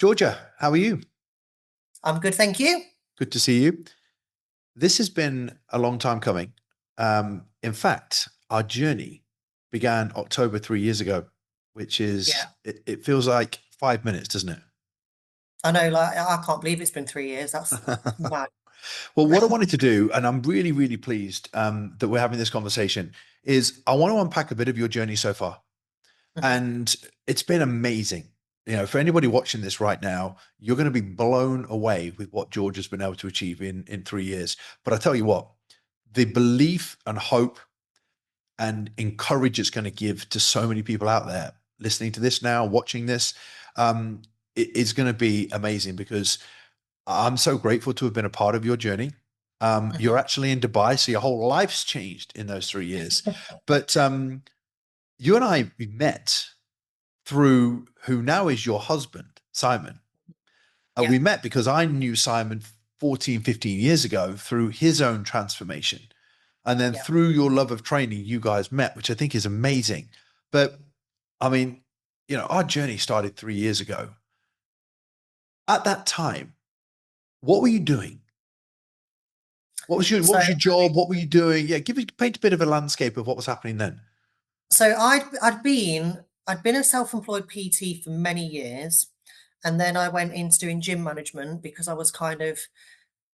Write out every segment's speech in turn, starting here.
Georgia, how are you? I'm good, thank you. Good to see you. This has been a long time coming. In fact, our journey began October 3 years ago, which is, Yeah, it feels like 5 minutes, doesn't I know. Like, I can't believe it's been 3 years. That's it? mad. Well, what I wanted to do, and I'm really, really pleased that we're having this conversation, is I want to unpack a bit of your journey so far. Mhm. And it's been amazing. For anybody watching this right now, you're going to be blown away with what George has been able to achieve in 3 years. But I tell you what, the belief and hope and encourage it's going to give to so many people out there listening to this now, watching this, it is going to be amazing because I'm so grateful to have been a part of your journey. You're Mhm. actually in Dubai, so your whole life's changed in those 3 years. But you and I we met through who now is your husband, Simon. Yeah, We met because I knew Simon 14, 15 years ago through his own transformation. And then yeah. through your love of training, you guys met, which I think is amazing. But I mean, our journey started 3 years ago. At that time, what were you doing? What So, was your job? What were you doing? Yeah, paint a bit of a landscape of what was happening then. so I'd been a self-employed PT for many years, and then I went into doing gym management because I was kind of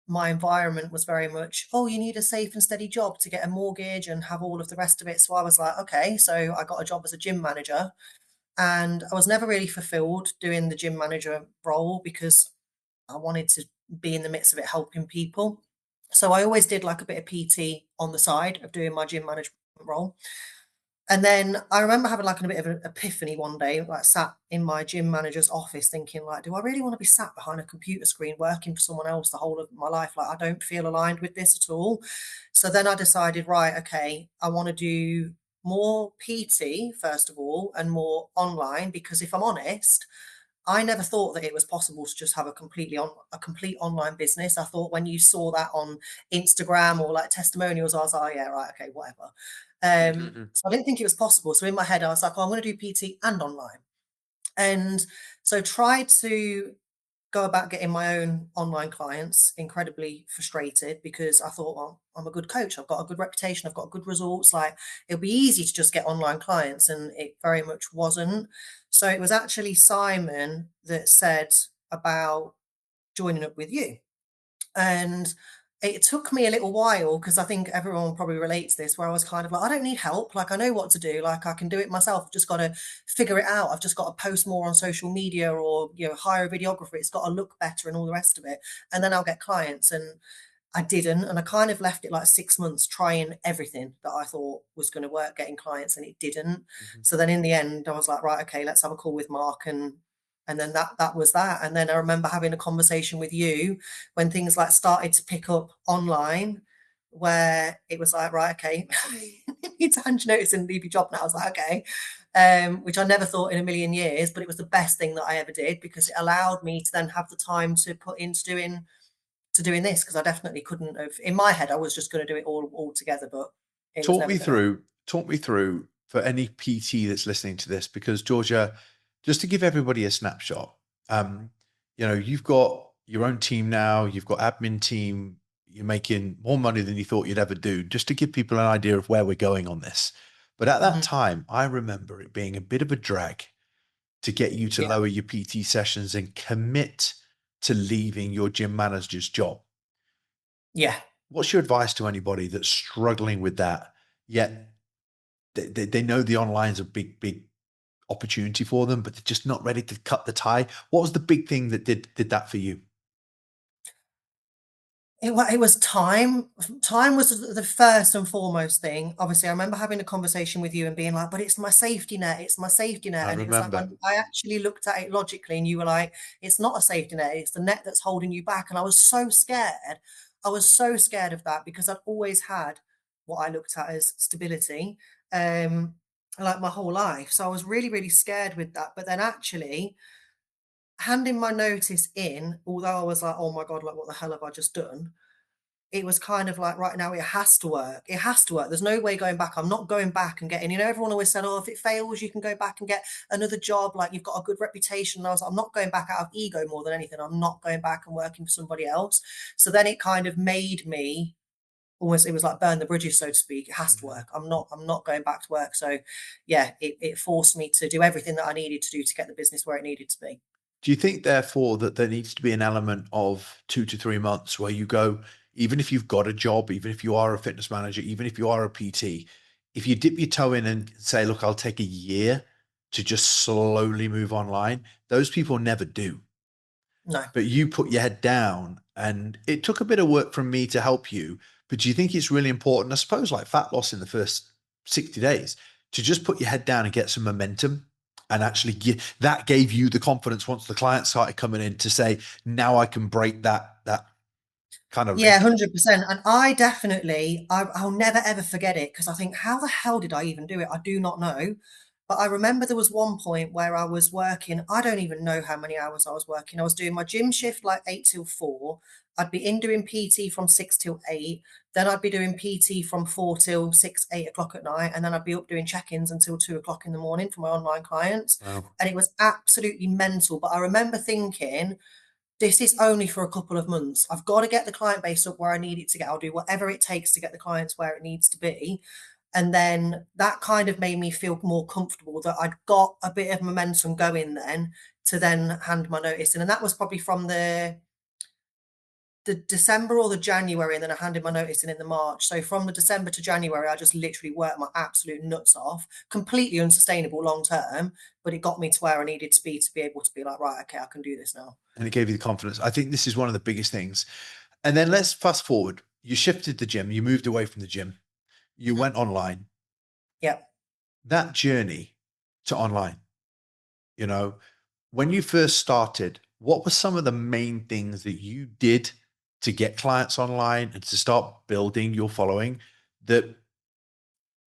my environment was very much, oh, you need a safe and steady job to get a mortgage and have all of the rest of it. So I was like, okay, so I got a job as a gym manager, and I was never really fulfilled doing the gym manager role because I wanted to be in the midst of it helping people. So I always did like a bit of PT on the side of doing my gym management role. And then I remember having like a bit of an epiphany one day, like sat in my gym manager's office thinking, like, do I really want to be sat behind a computer screen working for someone else the whole of my life? Like, I don't feel aligned with this at all. So then I decided, right, okay, I want to do more PT first of all and more online because if I'm honest, I never thought that it was possible to just have a complete online business. I thought when you saw that on Instagram or like testimonials, I was like, oh, yeah, right, okay, whatever. So I didn't think it was possible. So in my head, I was like, oh, I'm going to do PT and online. And so tried to go about getting my own online clients, incredibly frustrated because I thought, well, I'm a good coach. I've got a good reputation. I've got good results. Like it'll be easy to just get online clients. And it very much wasn't. So it was actually Simon that said about joining up with you. And it took me a little while because I think everyone will probably relate to this, where I was kind of like, I don't need help. Like, I know what to do. Like, I can do it myself. I've just got to figure it out. I've just got to post more on social media or, hire a videographer. It's got to look better and all the rest of it. And then I'll get clients. And I didn't. And I kind of left it like 6 months trying everything that I thought was going to work, getting clients, and it didn't. Mhm. So then in the end, I was like, right, okay, let's have a call with Mark. And then that was that. And then I remember having a conversation with you when things like started to pick up online, where it was like, right, okay, you need to hand your notice and leave your job now. I was like, okay. Which I never thought in a million years, but it was the best thing that I ever did because it allowed me to then have the time to put into doing this because I definitely couldn't have in my head I was just going to do it all together, but it was never going to happen. Talk me through for any PT that's listening to this, because Georgia, just to give everybody a snapshot, um, you've got your own team now, you've got admin team, you're making more money than you thought you'd ever do, just to give people an idea of where we're going on this. But at that Mhm. time, I remember it being a bit of a drag to get you to Yeah, lower your PT sessions and commit to leaving your gym manager's job. yeah. What's your advice to anybody that's struggling with that, yet they know the online's a big, big opportunity for them, but they're just not ready to cut the tie? What was the big thing that did that for you? It was time. Time was the first and foremost thing. Obviously, I remember having a conversation with you and being like, "But it's my safety net. It's my safety net." I And it was like remember. I actually looked at it logically, and you were like, "It's not a safety net. It's the net that's holding you back." And I was so scared. I was so scared of that because I'd always had what I looked at as stability, um, like my whole life. So I was really, really scared with that. But then actually handing my notice in, although I was like, "Oh my God, like what the hell have I just done?" it was kind of like, right now it has to work. It has to work. There's no way going back. I'm not going back and getting, everyone always said, oh, if it fails, you can go back and get another job. Like you've got a good reputation. And I was like, I'm not going back out of ego more than anything. I'm not going back and working for somebody else. So then it kind of made me almost, it was like burn the bridges, so to speak. It has to Mhm. work. I'm not going back to work. So yeah, it forced me to do everything that I needed to do to get the business where it needed to be. Do you think, therefore, that there needs to be an element of 2 to 3 months where you go, even if you've got a job, even if you are a fitness manager, even if you are a PT, if you dip your toe in and say, look, I'll take a year to just slowly move online, those people never do. No. But you put your head down, and it took a bit of work from me to help you. But do you think it's really important, I suppose, like fat loss in the first 60 days, to just put your head down and get some momentum and actually that gave you the confidence once the clients started coming in to say, now I can break that kind of Yeah, limit. 100%. And I definitely, I'll never ever forget it because I think, how the hell did I even do it? I do not know. But I remember there was one point where I was working, I don't even know how many hours I was working. I was doing my gym shift like 8 till 4. I'd be in doing PT from 6 till 8. Then I'd be doing PT from 4 till 6, 8 o'clock at night. And then I'd be up doing check ins until 2 o'clock in the morning for my online clients. Wow. And it was absolutely mental. But I remember thinking, this is only for a couple of months. I've got to get the client base up where I need it to get. I'll do whatever it takes to get the clients where it needs to be. And then that kind of made me feel more comfortable that I'd got a bit of momentum going then to then hand my notice in. And that was probably from the December or the January, and then I handed my notice in the March. So from the December to January, I just literally worked my absolute nuts off, completely unsustainable long term, but it got me to where I needed to be able to be like, right, okay, I can do this now. And it gave you the confidence. I think this is one of the biggest things. And then let's fast forward. You shifted the gym, you moved away from the gym, you Mhm. went online. Yeah. That journey to online, you know, when you first started, what were some of the main things that you did to get clients online and to start building your following that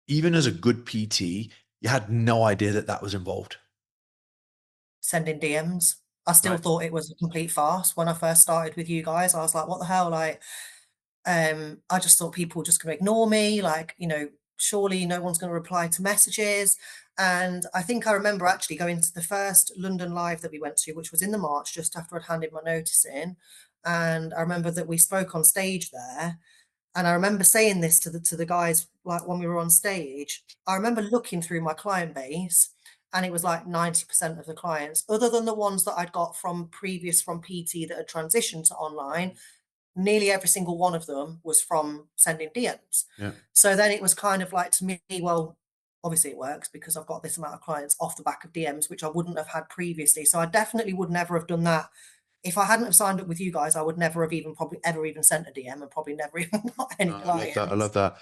even as a good PT, you had no idea that that was involved? Sending DMs. I still Right. thought it was a complete farce when I first started with you guys. I was like, what the hell? Like, I just thought people were just gonna ignore me, like, surely no one's gonna reply to messages. And I think I remember actually going to the first London Live that we went to, which was in the March, just after I'd handed my notice in. And I remember that we spoke on stage there, and I remember saying this to the guys, like, when we were on stage. I remember looking through my client base, and it was like 90% of the clients, other than the ones that I'd got from PT that had transitioned to online, nearly every single one of them was from sending DMs. Yeah. So then it was kind of like, to me, well, obviously it works because I've got this amount of clients off the back of DMs, which I wouldn't have had previously. So I definitely would never have done that. If I hadn't have signed up with you guys, I would never have even probably ever even sent a DM and probably never even got any I love that. I love clients. that.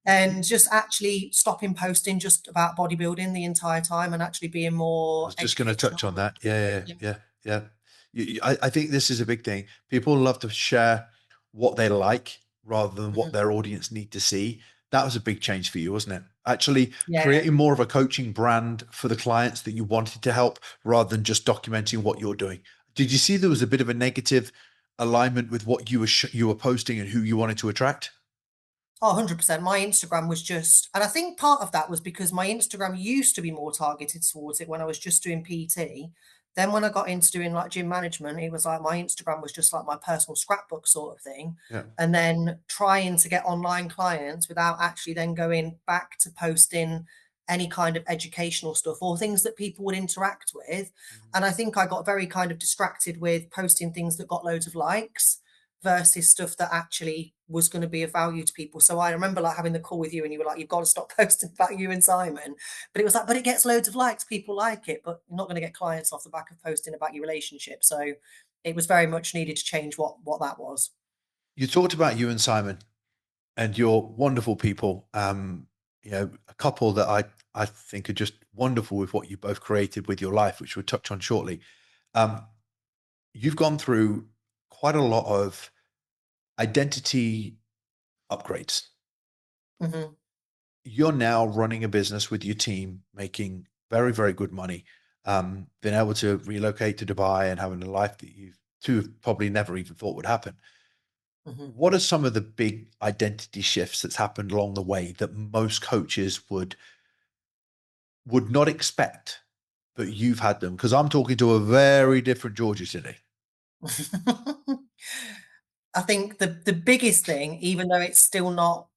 And just actually stopping posting just about bodybuilding the entire time and actually being I more was just going to educational. touch on that. Yeah, yeah, yeah, yeah. I think this is a big thing. People love to share what they like rather than what Mhm. their audience need to see. That was a big change for you, wasn't it? Actually Yeah. creating more of a coaching brand for the clients that you wanted to help rather than just documenting what you're doing. Did you see there was a bit of a negative alignment with what you were posting and who you wanted to attract? Oh, 100%. My Instagram was just, and I think part of that was because my Instagram used to be more targeted towards it when I was just doing PT. Then when I got into doing like gym management, it was like my Instagram was just like my personal scrapbook sort of thing. Yeah. And then trying to get online clients without actually then going back to posting any kind of educational stuff or things that people would interact with. Mhm. And I think I got very kind of distracted with posting things that got loads of likes versus stuff that actually was going to be of value to people. So I remember like having the call with you and you were like, you've got to stop posting about you and Simon. But it was like, but it gets loads of likes, people like it, but you're not going to get clients off the back of posting about your relationship. So it was very much needed to change what that was. You talked about you and Simon, and you're wonderful people. A couple that I think are just wonderful with what you both created with your life, which we'll touch on shortly. Um, you've gone through quite a lot of identity upgrades. Hmm. You're now running a business with your team, making very, very good money, being able to relocate to Dubai and having a life that you two have probably never even thought would happen. Mhm. What are some of the big identity shifts that's happened along the way that most coaches would not expect, but you've had them? Because I'm talking to a very different Georgia today. I think the biggest thing, even though it's still not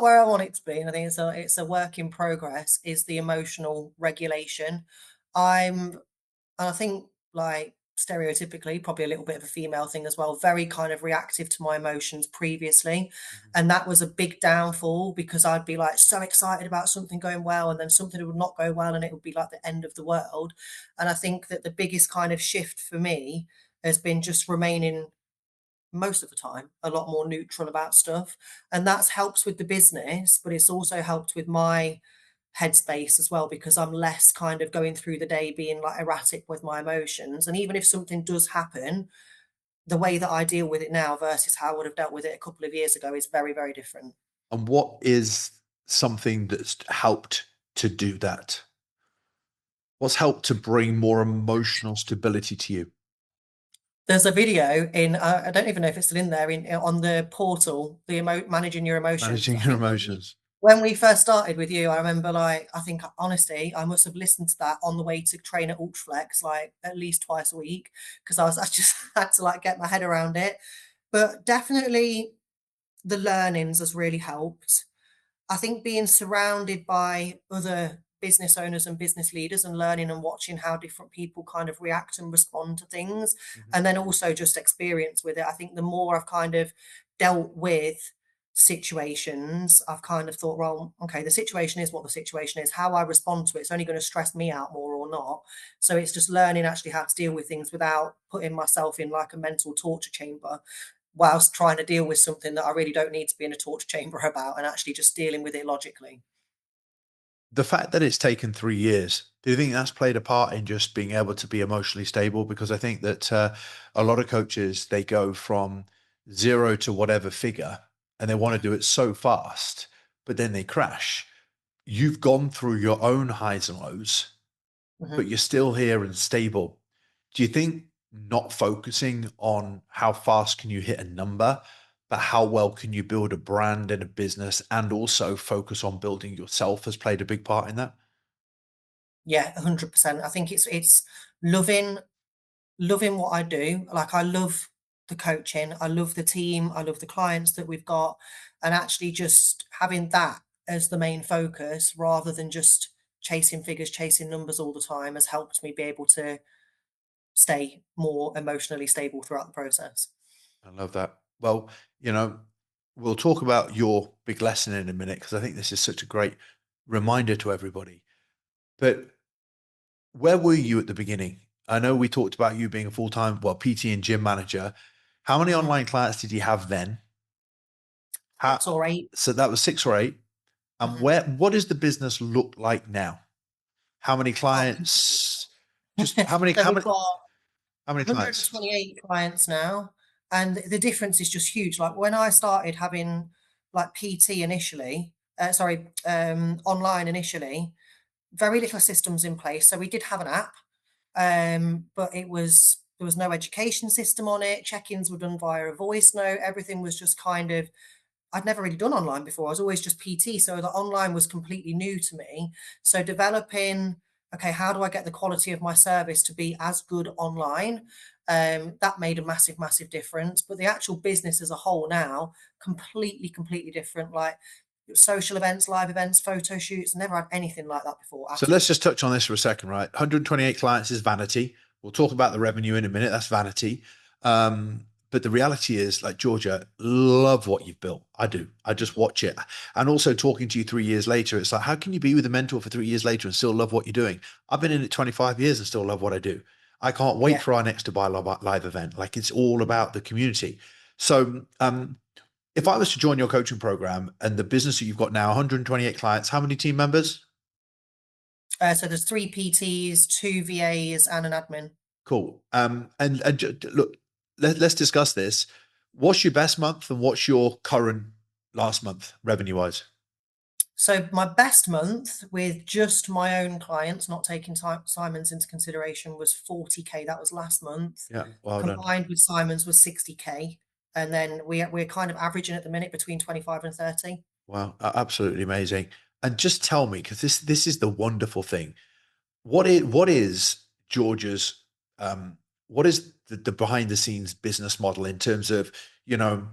where I want it to be, and I think it's a work in progress, is the emotional regulation. I'm And I think, like, stereotypically, probably a little bit of a female thing as well, very kind of reactive to my emotions previously. Mhm. And that was a big downfall because I'd be like so excited about something going well, and then something would not go well, and it would be like the end of the world. And I think that the biggest kind of shift for me has been just remaining most of the time a lot more neutral about stuff. And that's helps with the business, but it's also helped with my headspace as well because I'm less kind of going through the day being like erratic with my emotions. And even if something does happen, the way that I deal with it now versus how I would have dealt with it a couple of years ago is very, very different. And what is something that's helped to do that? What's helped to bring more emotional stability to you? There's a video in, I don't even know if it's still in there, on the portal, managing your emotions. Managing I your think emotions. when we first started with you, I remember, like, I think honestly, I must have listened to that on the way to train at Ultraflex, like, at least twice a week because I just had to, like, get my head around it. But definitely the learnings has really helped. I think being surrounded by other business owners and business leaders and learning and watching how different people kind of react and respond to things, Mhm. and then also just experience with it. I think the more I've kind of dealt with situations, I've kind of thought, well, okay, the situation is what the situation is. How I respond to it's only going to stress me out more or not. So it's just learning actually how to deal with things without putting myself in like a mental torture chamber whilst trying to deal with something that I really don't need to be in a torture chamber about and actually just dealing with it logically. The fact that it's taken 3 years, do you think that's played a part in just being able to be emotionally stable? Because I think that, a lot of coaches, they go from 0 to whatever figure, and they wanna Mhm, do it so fast, but then they crash. You've gone through your own highs and lows, but mhm. you're still here and stable. Do you think not focusing on how fast can you hit a number, but how well can you build a brand and a business and also focus on building yourself has played a big part in that? Yeah, 100%. I think it's loving what I do. Like, I love the coaching, I love the team, I love the clients that we've got, and actually just having that as the main focus rather than just chasing figures, chasing numbers all the time has helped me be able to stay more emotionally stable throughout the process. I love that. Well, you know, we'll talk about your big lesson in a minute because I think this is such a great reminder to everybody. But where were you at the beginning? I know we talked about you being a full-time, well, PT and gym manager. How many Mhm. online clients did you have then? How, 6 or 8. so that was 6 or 8. And Mhm. what does the business look like now? How many Oh, completely. clients? Just how many So how we've many got how many clients? 128 clients now, and the difference is just huge. Like, when I started having, like, PT initially, sorry, online initially, very little systems in place. So we did have an app, but there was no education system on it. Check-ins were done via a voice note. Everything was just kind of, I'd never really done online before. I was always just PT, so the online was completely new to me. So developing, okay, how do I get the quality of my service to be as good online? That made a massive, massive difference. But the actual business as a whole now, completely, completely different. Like, social events, live events, photo shoots, never had anything like that before So at let's all. just touch on this for a second, right? 128 clients is vanity. We'll talk about the revenue in a minute. That's vanity. But the reality is, like Georgia, love what you've built. I do. I just watch it. And also talking to you 3 years later, it's like, how can you be with a mentor for 3 years later and still love what you're doing? I've been in it 25 years and still love what I do. I can't wait Yeah. for our next Dubai live event. Like it's all about the community. So, if I was to join your coaching program and the business that you've got now, 128 clients, how many team members? So there's 3 PTs, 2 VAs, and an admin. Cool. Look, let's discuss this. What's your best month and what's your current last month revenue wise? So my best month with just my own clients, not taking Simon's into consideration, was 40K. That was last month. Yeah, well done. Combined with Simon's was 60K. And then we're kind of averaging at the minute between 25 and 30. Wow, absolutely amazing. And just tell me, because this is the wonderful thing. What is Georgia's what is the behind the scenes business model in terms of, you know,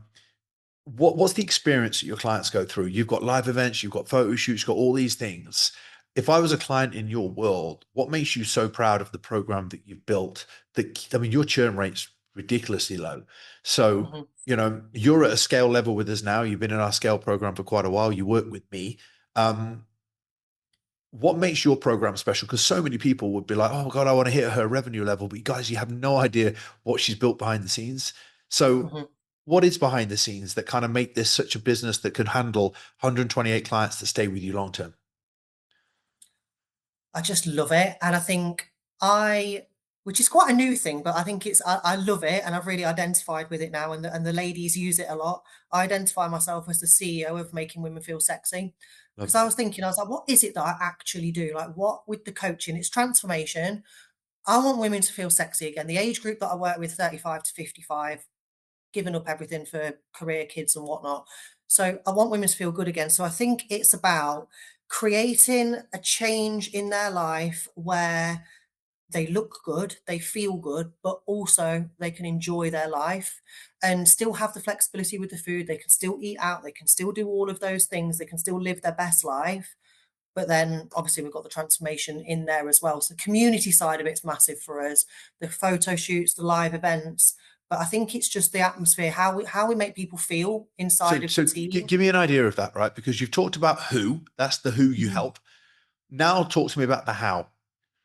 what's the experience that your clients go through? You've got live events, you've got photo shoots, you've got all these things. If I was a client in your world, what makes you so proud of the program that you've built? That, I mean, your churn rate's ridiculously low. So, Mhm. you're at a scale level with us now. You've been in our scale program for quite a while. You work with me. Um, what makes your program special? Because so many people would be like, "Oh God, I want to hit her revenue level," but you guys, you have no idea what she's built behind the scenes. So, Mhm. what is behind the scenes that kind of make this such a business that could handle 128 clients that stay with you long term? I just love it, and I think I which is quite a new thing, but I think I love it, and I've really identified with it now, and the ladies use it a lot. I identify myself as the CEO of making women feel sexy, Love because I that. was thinking, I was like, "What is it that I actually do? Like, what with the coaching? It's transformation. I want women to feel sexy again." The age group that I work with, 35 to 55, given up everything for career, kids, and whatnot. So I want women to feel good again. So I think it's about creating a change in their life where they look good, they feel good, but also they can enjoy their life and still have the flexibility with the food. They can still eat out, they can still do all of those things, they can still live their best life. But then obviously we've got the transformation in there as well. So the community side of it's massive for us, the photo shoots, the live events. But I think it's just the atmosphere, how we make people feel So, inside of the so team. give me an idea of that, right? Because you've talked about who, that's the who you Mhm. help. Now, talk to me about the how.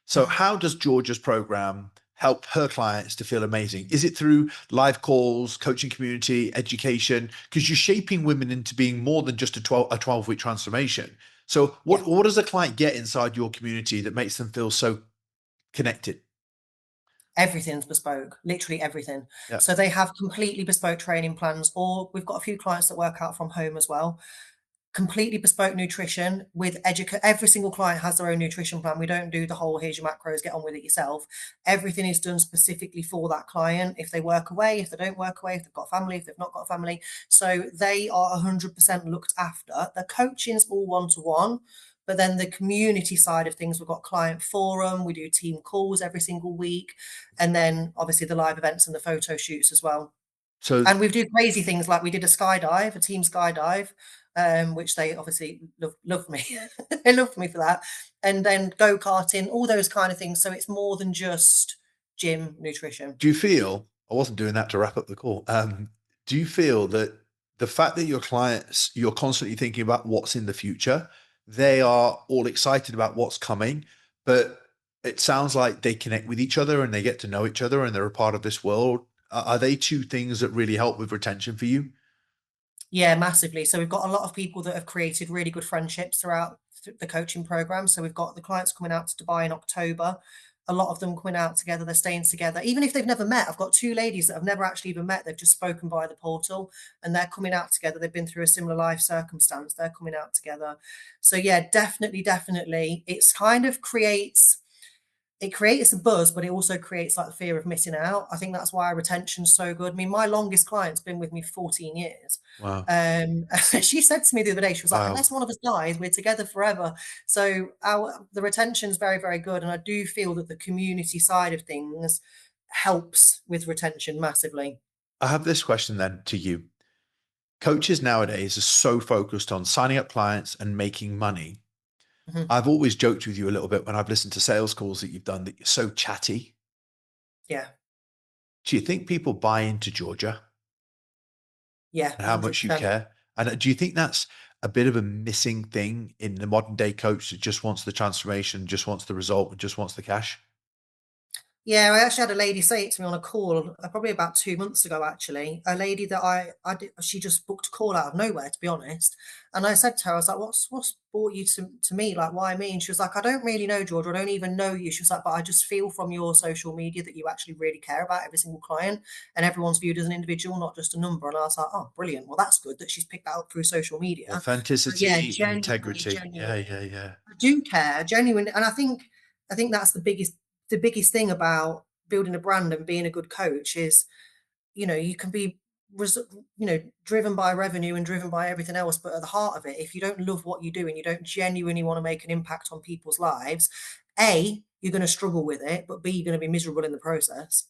So, how does Georgia's program help her clients to feel amazing? Is it through live calls, coaching community, education? Because you're shaping women into being more than just a 12-week transformation. So, Yeah. what does a client get inside your community that makes them feel so connected? Everything's bespoke, literally everything. Yeah. So they have completely bespoke training plans, or we've got a few clients that work out from home as well. Completely bespoke nutrition with educate. Every single client has their own nutrition plan. We don't do the whole here's your macros, get on with it yourself. Everything is done specifically for that client. If they work away, if they don't work away, if they've got family, if they've not got a family. So they are 100% looked after. The coaching's all one-to-one. But then the community side of things, we've got client forum, we do team calls every single week, and then obviously the live events and the photo shoots as well. So, And we do crazy things like we did a team skydive, which they obviously loved me. They loved me for that. And then go-karting, all those kind of things. So it's more than just gym nutrition. do you feel, I wasn't doing that to wrap up the call, do you feel that the fact that your clients, you're constantly thinking about what's in the future, they are all excited about what's coming, but it sounds like they connect with each other and they get to know each other and they're a part of this world. Are they two things that really help with retention for you? Yeah, massively. So we've got a lot of people that have created really good friendships throughout the coaching program. So we've got the clients coming out to Dubai in October. A lot of them coming out together, they're staying together. Even if they've never met, I've got two ladies that have never actually even met. They've just spoken via the portal and they're coming out together. They've been through a similar life circumstance. They're coming out together. So yeah, definitely, definitely. It's kind of creates a buzz, but it also creates like the fear of missing out. I think that's why retention's so good. I mean, my longest client's been with me for 14 years. Wow. She said to me the other day, she was like, Wow. unless one of us dies, we're together forever. So the retention's very, very good. And I do feel that the community side of things helps with retention massively. I have this question then to you. Coaches nowadays are so focused on signing up clients and making money. Mhm. I've always joked with you a little bit when I've listened to sales calls that you've done that you're so chatty. Yeah. Do you think people buy into Georgia Yeah. and how much you 100%. care? And do you think that's a bit of a missing thing in the modern day coach that just wants the transformation, just wants the result, and just wants the cash? Yeah, I actually had a lady say it to me on a call, probably about 2 months ago, actually. A lady that I did, she just booked a call out of nowhere, to be honest. And I said to her, I was like, "What's brought you to me? Like, why me?" And she was like, "I don't really know, George. I don't even know you." She was like, "But I just feel from your social media that you actually really care about every single client and everyone's viewed as an individual, not just a number." And I was like, "Oh, brilliant. Well, that's good that she's picked that up through social media." So yeah, Authenticity and genuinely, integrity. genuinely. Yeah, yeah, yeah. I do care, genuine, and I think that's the biggest thing about building a brand and being a good coach is, you can be res- driven by revenue and driven by everything else, but at the heart of it, if you don't love what you do and you don't genuinely want to make an impact on people's lives, A, you're going to struggle with it, but B, you're going to be miserable in the process.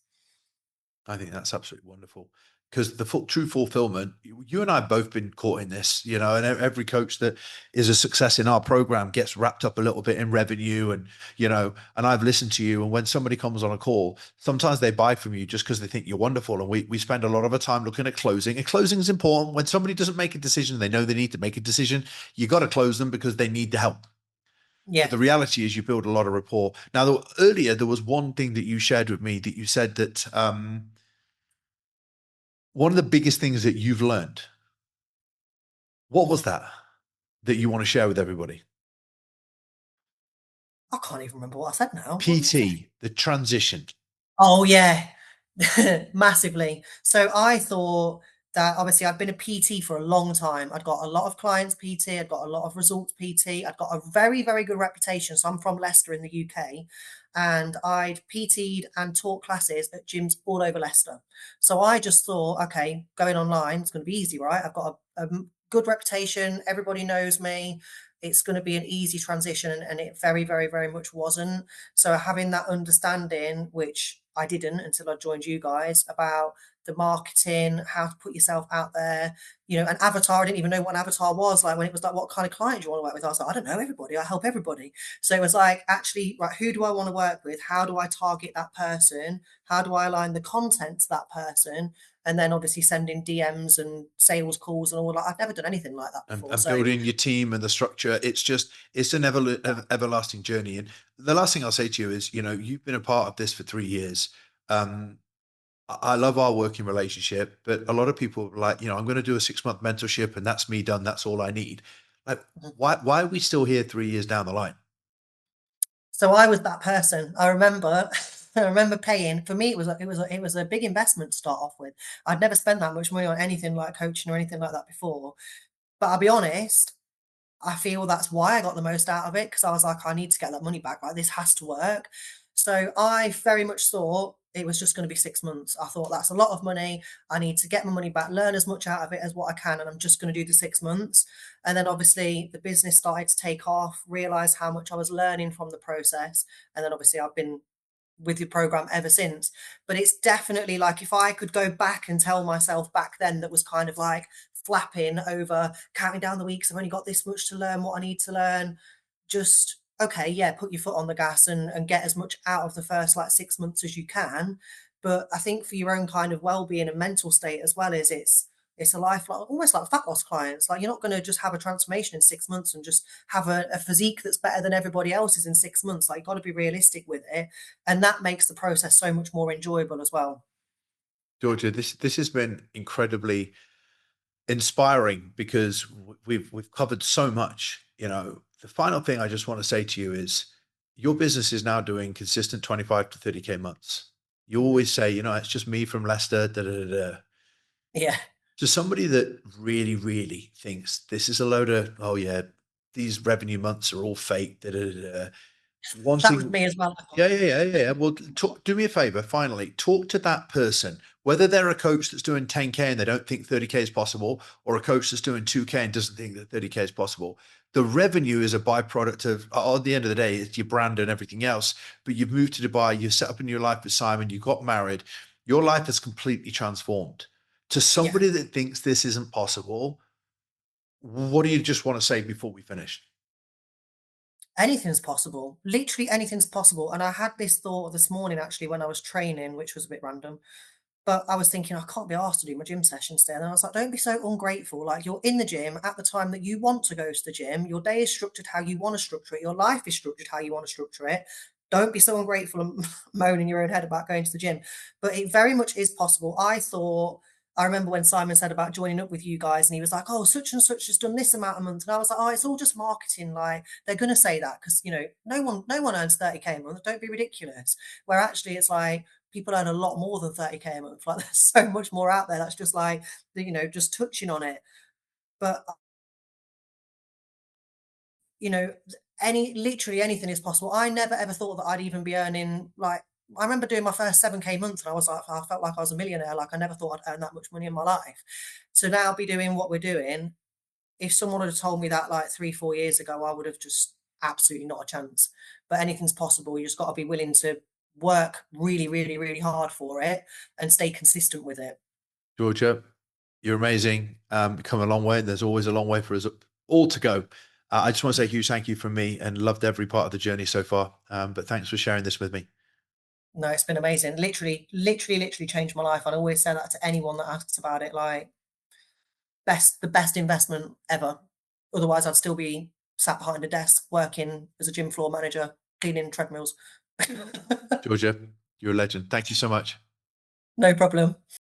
I think that's absolutely wonderful because the true fulfillment, you and I have both been caught in this, and every coach that is a success in our program gets wrapped up a little bit in revenue and I've listened to you. And when somebody comes on a call, sometimes they buy from you just because they think you're wonderful. And we spend a lot of our time looking at closing, and closing is important. When somebody doesn't make a decision, they know they need to make a decision. You got to close them because they need the help. But Yeah. the reality is you build a lot of rapport. Now, earlier, there was one thing that you shared with me that you said that, one of the biggest things that you've learned, what was Mhm. that you want to share with everybody? I can't even remember what I said now. What did I say? PT, the transition. Oh yeah, massively. So I thought that obviously I'd been a PT for a long time. I'd got a lot of clients PT, I'd got a lot of results PT, I'd got a very, very good reputation. So I'm from Leicester in the UK, and I'd PT'd and taught classes at gyms all over Leicester. So I just thought, okay, going online, it's going to be easy, right? I've got a good reputation, everybody knows me. It's going to be an easy transition, and it very, very, very much wasn't. So having that understanding, which I didn't until I joined you guys, about the marketing, how to put yourself out there, an avatar. I didn't even know what an avatar was. Like when it was like, what kind of client do you want to work with? I was like, I don't know, everybody. I help everybody. So it was like, actually, right, who do I want to work with? How do I target that person? How do I align the content to that person? And then obviously sending DMs and sales calls and all that. I've never done anything like that before. And So building your team and the structure. It's an everlasting journey. And the last thing I'll say to you is, you've been a part of this for 3 years. Um, I love our working relationship, but a lot of people are like, I'm going to do a 6 month mentorship and that's me done. That's all I need. Like, why are we still here 3 years down the line? So I was that person. I remember, I remember paying. For me, it was a big investment to start off with. I'd never spent that much money on anything like coaching or anything like that before. But I'll be honest, I feel that's why I got the most out of it, because I was like, I need to get that money back. Like this has to work. So I very much thought it was just going to be 6 months. I thought that's a lot of money. I need to get my money back, learn as much out of it as what I can, and I'm just going to do the 6 months. And then obviously the business started to take off, realize how much I was learning from the process. And then obviously I've been with your program ever since. But it's definitely like if I could go back and tell myself back then that was kind of like flapping over, counting down the weeks, I've only got this much to learn, what I need to learn. Just okay, yeah, put your foot on the gas and get as much out of the first like 6 months as you can. But I think for your own kind of well-being and mental state as well, is it's a lifelong, almost like fat loss clients. Like you're not going to just have a transformation in 6 months and just have a physique that's better than everybody else's in 6 months. Like you've got to be realistic with it, and that makes the process so much more enjoyable as well. Georgia, this has been incredibly inspiring because we've covered so much. The final thing I just want to say to you is your business is now doing consistent 25 to 30K months. You Mhm. always say, it's just me from Leicester, da da da da. Yeah, To somebody that really, really thinks this is a load of, oh yeah, these revenue months are all fake, da da da da. One that was thing, me as well. yeah. Well, do me a favor. Finally, talk to that person, whether they're a coach that's doing 10K and they don't think 30K is possible, or a coach that's doing 2K and doesn't think that 30K is possible. The revenue is a byproduct of, at the end of the day, it's your brand and everything else. But you've moved to Dubai, you've set up a new life with Simon, you got married, your life has completely transformed. To Yeah. somebody that thinks this isn't possible, what do you just want to say before we finish? Anything's possible. Literally anything's possible. And I had this thought this morning actually when I was training, which was a bit random. But I was thinking, I can't be asked to do my gym sessions today. And I was like, don't be so ungrateful. Like you're in the gym at the time that you want to go to the gym. Your day is structured how you want to structure it. Your life is structured how you want to structure it. Don't be so ungrateful and moan in your own head about going to the gym. But it very much is possible. I remember when Simon said about joining up with you guys, and he was like, "Oh, such and such has done this amount a month," and I was like, "Oh, it's all just marketing. Like they're going to say that because no one earns 30K a month. Don't be ridiculous." Where actually it's like people earn a lot more than 30K a month. Like there's so much more out there that's just like, just touching on it. But, literally anything is possible. I never ever thought that I'd even be earning like I remember doing my first 7K month and I was like, I felt like I was a millionaire. Like I never thought I'd earn that much money in my life. To now be doing what we're doing, if someone had told me that like 3, 4 years ago, I would have just absolutely not a chance. But anything's possible. You just got to be willing to work really, really, really hard for it and stay consistent with it. Georgia, you're amazing. You've come a long way. There's always a long way for us all to go. I just want to say a huge thank you from me and loved every part of the journey so far. But thanks for sharing this with me. No, it's been amazing. Literally, literally, literally changed my life. I'd always say that to anyone that asks about it. Like, the best investment ever. Otherwise, I'd still be sat behind a desk working as a gym floor manager, cleaning treadmills. Georgia, you're a legend. Thank you so much. No problem.